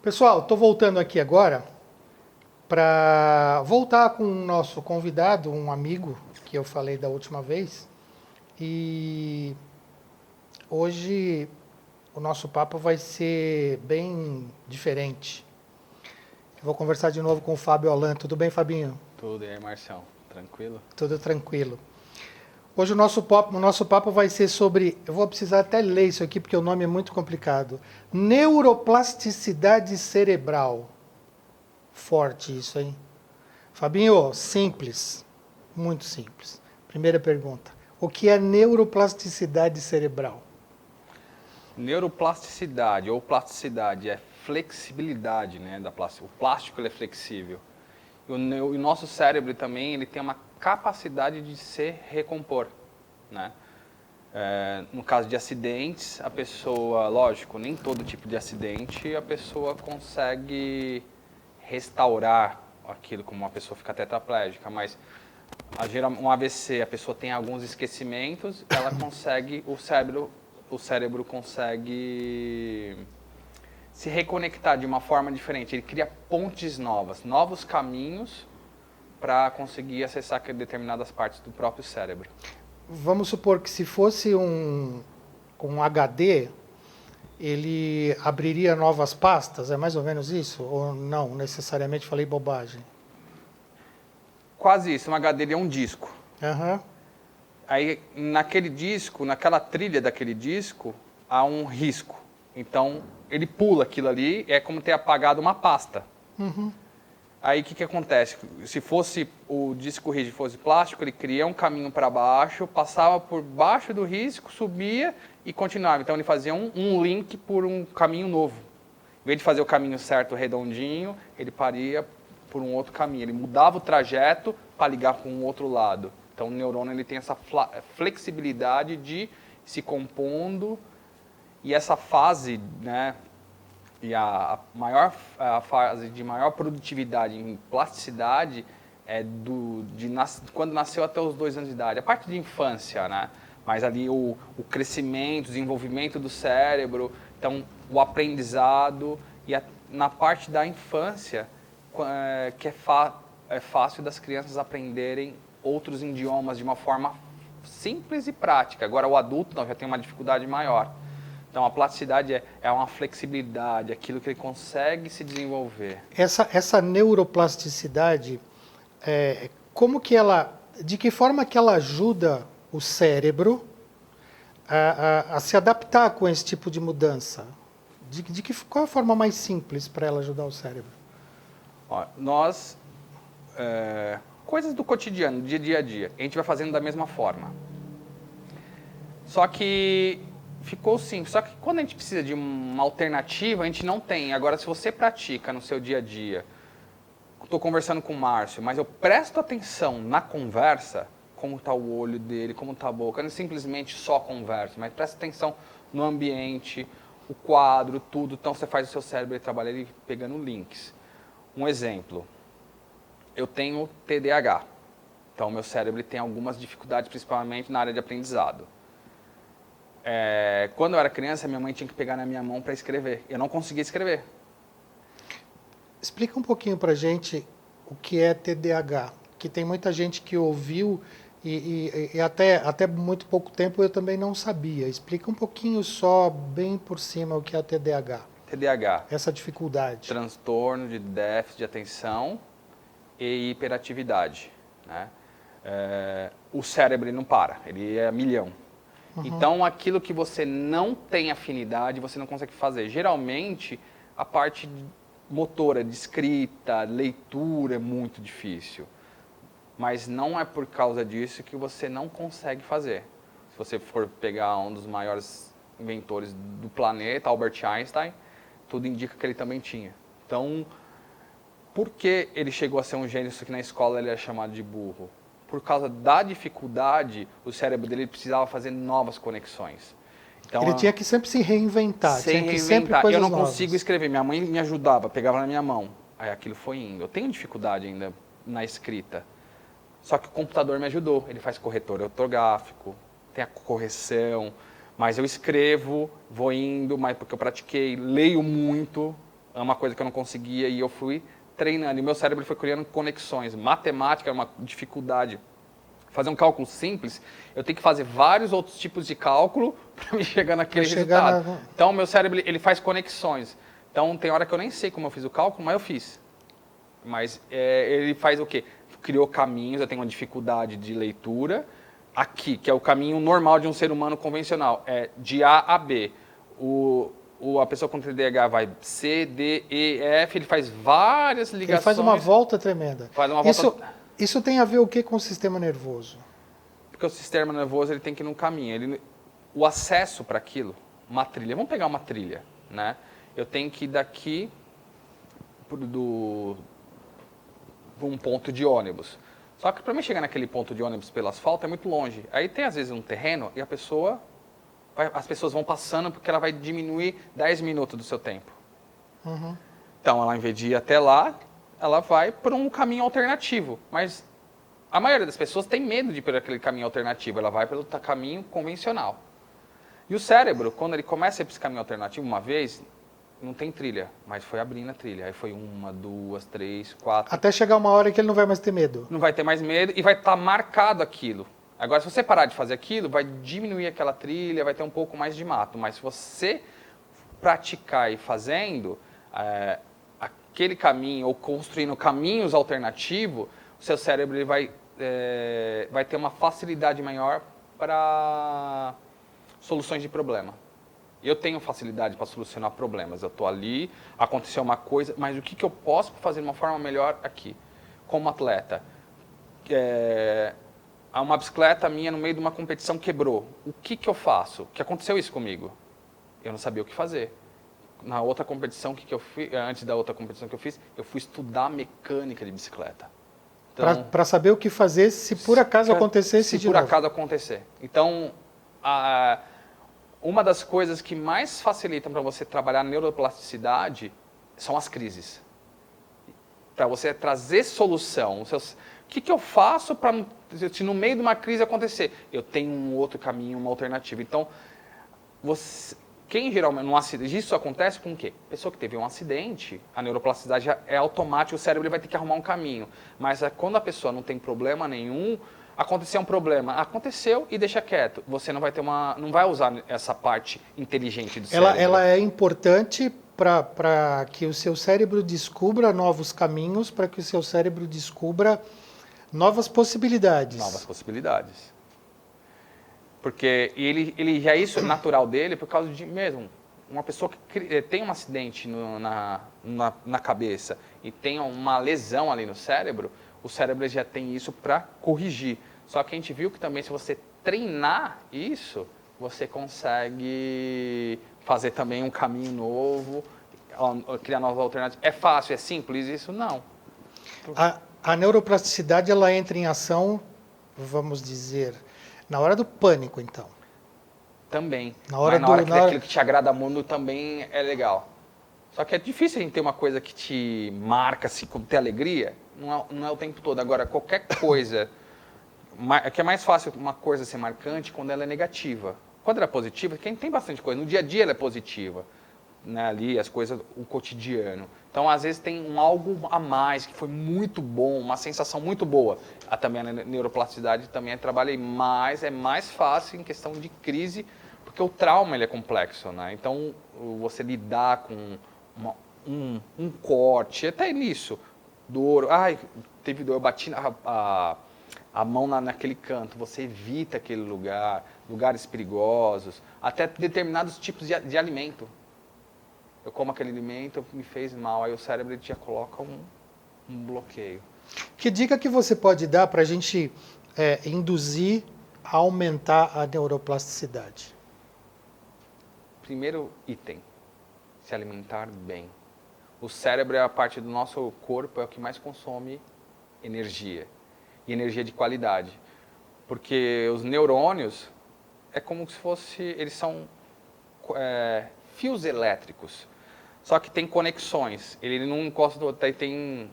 Pessoal, estou voltando aqui agora para voltar com o nosso convidado, um amigo que eu falei da última vez. E hoje o nosso papo vai ser bem diferente. Eu vou conversar de novo com o Fábio Alan. Tudo bem, Fabinho? Tudo, e aí, Marcião? Tranquilo? Tudo tranquilo. Hoje o nosso papo vai ser sobre. Eu vou precisar até ler isso aqui porque o nome é muito complicado. Neuroplasticidade cerebral. Forte isso, hein? Fabinho, simples. Muito simples. Primeira pergunta. O que é neuroplasticidade cerebral? Neuroplasticidade ou plasticidade é flexibilidade, né, da plástico. O plástico ele é flexível. E o nosso cérebro também ele tem uma capacidade de se recompor, né? No caso de acidentes, a pessoa, lógico, nem todo tipo de acidente a pessoa consegue restaurar aquilo como uma pessoa fica tetraplégica, mas um AVC, a pessoa tem alguns esquecimentos, ela consegue, o cérebro consegue se reconectar de uma forma diferente. Ele cria pontes novas, novos caminhos para conseguir acessar determinadas partes do próprio cérebro. Vamos supor que se fosse um HD, ele abriria novas pastas? É mais ou menos isso? Ou não? Necessariamente falei bobagem? Quase isso, um HD ele é um disco. Aham. Aí, naquele disco, naquela trilha daquele disco, há um risco. Então, ele pula aquilo ali, é como ter apagado uma pasta. Uhum. Aí, o que acontece? Se fosse o disco rígido fosse plástico, ele cria um caminho para baixo, passava por baixo do risco, subia e continuava. Então, ele fazia um link por um caminho novo. Em vez de fazer o caminho certo, redondinho, ele paria por um outro caminho. Ele mudava o trajeto para ligar com um outro lado. Então, o neurônio ele tem essa flexibilidade de se compondo e essa fase, né, e a fase de maior produtividade em plasticidade é quando nasceu até os 2 anos de idade. A parte de infância, né? Mas ali o crescimento, o desenvolvimento do cérebro, então o aprendizado na parte da infância que é fácil das crianças aprenderem outros idiomas de uma forma simples e prática. Agora o adulto já tem uma dificuldade maior. Então a plasticidade é uma flexibilidade, aquilo que ele consegue se desenvolver. Essa neuroplasticidade, de que forma que ela ajuda o cérebro a se adaptar com esse tipo de mudança? Qual a forma mais simples para ela ajudar o cérebro? Ó, coisas do cotidiano, do dia a dia, a gente vai fazendo da mesma forma. Só que ficou simples. Só que quando a gente precisa de uma alternativa, a gente não tem. Agora, se você pratica no seu dia a dia, estou conversando com o Márcio, mas eu presto atenção na conversa, como está o olho dele, como está a boca, não simplesmente só conversa, mas presta atenção no ambiente, o quadro, tudo. Então, você faz o seu cérebro ele trabalhar ele pegando links. Um exemplo, eu tenho TDAH. Então, meu cérebro tem algumas dificuldades, principalmente na área de aprendizado. Quando eu era criança, minha mãe tinha que pegar na minha mão para escrever. Eu não conseguia escrever. Explica um pouquinho para a gente o que é TDAH, que tem muita gente que ouviu e até muito pouco tempo eu também não sabia. Explica um pouquinho só, bem por cima, o que é TDAH. TDAH, Essa dificuldade. transtorno de déficit de atenção e hiperatividade, né? O cérebro ele não para, ele é milhão. Então, aquilo que você não tem afinidade, você não consegue fazer. Geralmente, a parte motora, de escrita, leitura é muito difícil. Mas não é por causa disso que você não consegue fazer. Se você for pegar um dos maiores inventores do planeta, Albert Einstein, tudo indica que ele também tinha. Então, por que ele chegou a ser um gênio, isso que na escola ele era chamado de burro? Por causa da dificuldade, o cérebro dele precisava fazer novas conexões. Então, Ele tinha que sempre se reinventar, sem tinha que sempre reinventar. coisas Eu não novas. consigo escrever. Minha mãe me ajudava, pegava na minha mão. Aí aquilo foi indo. Eu tenho dificuldade ainda na escrita. Só que o computador me ajudou. Ele faz corretor ortográfico, tem a correção. Mas eu escrevo, vou indo, mas porque eu pratiquei, leio muito. É uma coisa que eu não conseguia e eu fui treinando. E meu cérebro foi criando conexões. Matemática é uma dificuldade. Fazer um cálculo simples, eu tenho que fazer vários outros tipos de cálculo para me chegar naquele resultado. Então, meu cérebro ele faz conexões. Então, tem hora que eu nem sei como eu fiz o cálculo, mas eu fiz. Mas ele faz o quê? Criou caminhos, eu tenho uma dificuldade de leitura. Aqui, que é o caminho normal de um ser humano convencional, é de A a B. A pessoa com TDAH vai C, D, E, F, ele faz várias ligações. Ele faz uma volta tremenda. Faz uma volta... Isso tem a ver o que com o sistema nervoso? Porque o sistema nervoso ele tem que ir num caminho. O acesso para aquilo, uma trilha. Vamos pegar uma trilha, né? Eu tenho que ir daqui para um ponto de ônibus. Só que para mim chegar naquele ponto de ônibus pelo asfalto é muito longe. Aí tem às vezes um terreno e as pessoas vão passando porque ela vai diminuir 10 minutos do seu tempo. Uhum. Então, ela, ao invés de ir até lá, ela vai por um caminho alternativo. Mas a maioria das pessoas tem medo de ir por aquele caminho alternativo. Ela vai pelo caminho convencional. E o cérebro, quando ele começa a ir por esse caminho alternativo uma vez, não tem trilha, mas foi abrindo a trilha. Aí foi 1, 2, 3, 4. Até chegar uma hora que ele não vai mais ter medo. Não vai ter mais medo e vai estar marcado aquilo. Agora, se você parar de fazer aquilo, vai diminuir aquela trilha, vai ter um pouco mais de mato. Mas se você praticar e fazendo aquele caminho ou construindo caminhos alternativos, o seu cérebro ele vai ter uma facilidade maior para soluções de problema. Eu tenho facilidade para solucionar problemas. Eu estou ali, aconteceu uma coisa, mas o que eu posso fazer de uma forma melhor aqui? Como atleta, uma bicicleta minha no meio de uma competição quebrou. O que eu faço? Que aconteceu isso comigo? Eu não sabia o que fazer. Na outra competição que eu fiz, antes da outra competição que eu fiz, eu fui estudar mecânica de bicicleta. Então, para saber o que fazer se por acaso acontecesse de novo. Se por acaso acontecer. Então, uma das coisas que mais facilitam para você trabalhar a neuroplasticidade são as crises. Para você trazer solução. O que eu faço para, se no meio de uma crise acontecer? Eu tenho um outro caminho, uma alternativa. Então, quem geralmente, num acidente, isso acontece com o quê? Pessoa que teve um acidente, a neuroplasticidade é automática, o cérebro vai ter que arrumar um caminho. Mas quando a pessoa não tem problema nenhum, aconteceu um problema, aconteceu e deixa quieto. Você não vai não vai usar essa parte inteligente do cérebro. Ela é importante para que o seu cérebro descubra novos caminhos, para que o seu cérebro descubra novas possibilidades. Novas possibilidades. Porque ele já isso é natural dele por causa de mesmo uma pessoa que tem um acidente na cabeça e tem uma lesão ali no cérebro, o cérebro já tem isso para corrigir. Só que a gente viu que também se você treinar isso, você consegue fazer também um caminho novo, criar novas alternativas. É fácil, é simples isso? Não. A neuroplasticidade ela entra em ação, vamos dizer, na hora do pânico, então. Também. Na hora que aquilo que te agrada muito também é legal. Só que é difícil a gente ter uma coisa que te marca, assim, como ter alegria. Não é o tempo todo. Agora, qualquer coisa... que é mais fácil uma coisa ser marcante quando ela é negativa. Quando ela é positiva, quem tem bastante coisa. No dia a dia ela é positiva. Né, ali, as coisas, o cotidiano. Então, às vezes, tem algo a mais que foi muito bom, uma sensação muito boa. Também a neuroplasticidade também trabalhei mais, é mais fácil em questão de crise, porque o trauma ele é complexo. Né? Então, você lidar com um corte, até nisso, dor, teve dor, eu bati a mão naquele canto, você evita aquele lugar, lugares perigosos, até determinados tipos de alimento. Eu como aquele alimento, me fez mal, aí o cérebro já coloca um bloqueio. Que dica que você pode dar para a gente induzir a aumentar a neuroplasticidade? Primeiro item, se alimentar bem. O cérebro é a parte do nosso corpo, é o que mais consome energia. E energia de qualidade. Porque os neurônios, é como se fosse, eles são fios elétricos. Só que tem conexões. Ele não encosta, tem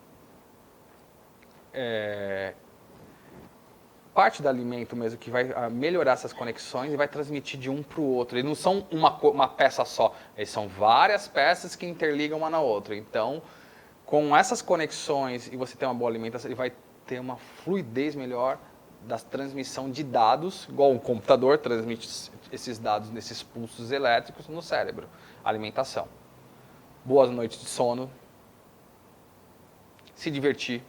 parte do alimento mesmo que vai melhorar essas conexões e vai transmitir de um para o outro. Eles não são uma peça só, eles são várias peças que interligam uma na outra. Então, com essas conexões e você ter uma boa alimentação, ele vai ter uma fluidez melhor da transmissão de dados, igual um computador transmite esses dados nesses pulsos elétricos no cérebro. Alimentação. Boas noites de sono. Se divertir.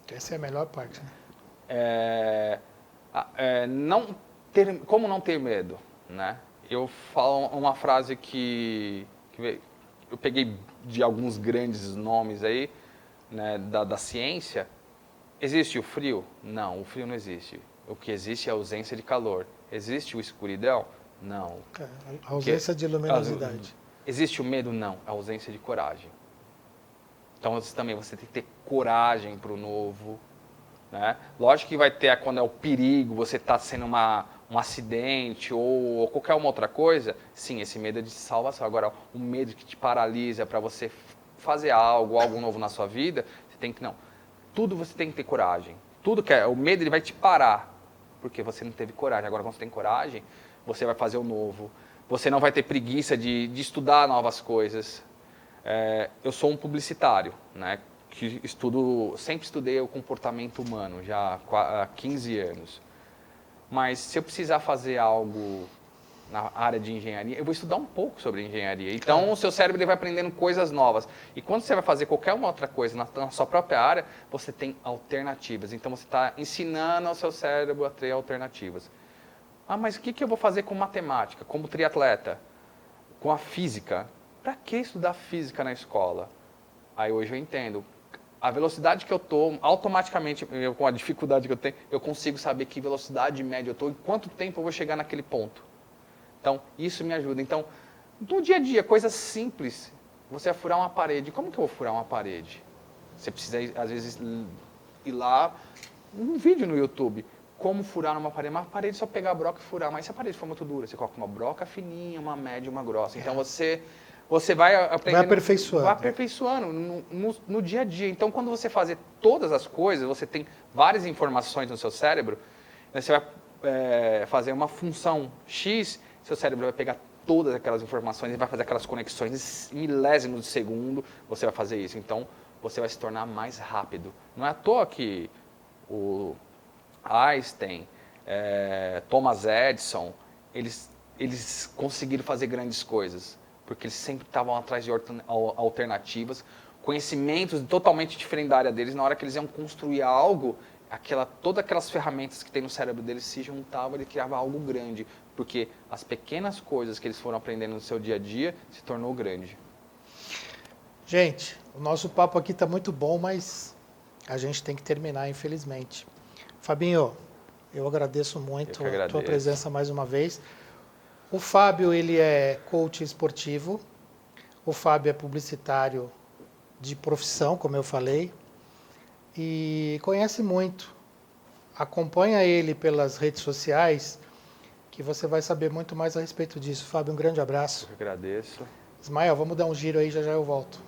Essa é a melhor parte, né? Como não ter medo, né? Eu falo uma frase que eu peguei de alguns grandes nomes aí, né, da ciência. Existe o frio? Não, o frio não existe. O que existe é a ausência de calor. Existe a escuridão? Não. A ausência de luminosidade. Existe o medo? Não, a ausência de coragem. Então você tem que ter coragem para o novo. Né? Lógico que vai ter quando é o perigo, você está sendo um acidente ou qualquer uma outra coisa. Sim, esse medo é de salvação. Agora, o medo que te paralisa para você fazer algo novo na sua vida, você tem que, não. Tudo você tem que ter coragem. Tudo o medo ele vai te parar, porque você não teve coragem. Agora, quando você tem coragem, você vai fazer o novo. Você não vai ter preguiça de estudar novas coisas. Eu sou um publicitário, né? Que sempre estudei o comportamento humano, já há 15 anos. Mas se eu precisar fazer algo na área de engenharia, eu vou estudar um pouco sobre engenharia. Então, o seu cérebro ele vai aprendendo coisas novas. E quando você vai fazer qualquer uma outra coisa na sua própria área, você tem alternativas. Então, você está ensinando ao seu cérebro a ter alternativas. Ah, mas o que eu vou fazer com matemática, como triatleta? Com a física? Para que estudar física na escola? Aí hoje eu entendo. A velocidade que eu estou, automaticamente, com a dificuldade que eu tenho, eu consigo saber que velocidade média eu estou e quanto tempo eu vou chegar naquele ponto. Então, isso me ajuda. Então, no dia a dia, coisas simples. Você vai furar uma parede. Como que eu vou furar uma parede? Você precisa, às vezes, ir lá, um vídeo no YouTube. Como furar uma parede só pegar a broca e furar. Mas se a parede for muito dura, você coloca uma broca fininha, uma média e uma grossa. Então, você vai aprendendo. Vai aperfeiçoando. Vai aperfeiçoando no dia a dia. Então, quando você fazer todas as coisas, você tem várias informações no seu cérebro, né, você vai fazer uma função X, seu cérebro vai pegar todas aquelas informações e vai fazer aquelas conexões em milésimos de segundo, você vai fazer isso. Então, você vai se tornar mais rápido. Não é à toa que o Einstein, Thomas Edison, eles conseguiram fazer grandes coisas, porque eles sempre estavam atrás de alternativas, conhecimentos totalmente diferentes da área deles. Na hora que eles iam construir algo, todas aquelas ferramentas que tem no cérebro deles se juntavam e criava algo grande, porque as pequenas coisas que eles foram aprendendo no seu dia a dia se tornou grande. Gente, o nosso papo aqui está muito bom, mas a gente tem que terminar, infelizmente. Fabinho, eu agradeço muito a tua presença mais uma vez. O Fábio, ele é coach esportivo. O Fábio é publicitário de profissão, como eu falei. E conhece muito. Acompanha ele pelas redes sociais, que você vai saber muito mais a respeito disso. Fábio, um grande abraço. Eu que agradeço. Ismael, vamos dar um giro aí, já já eu volto.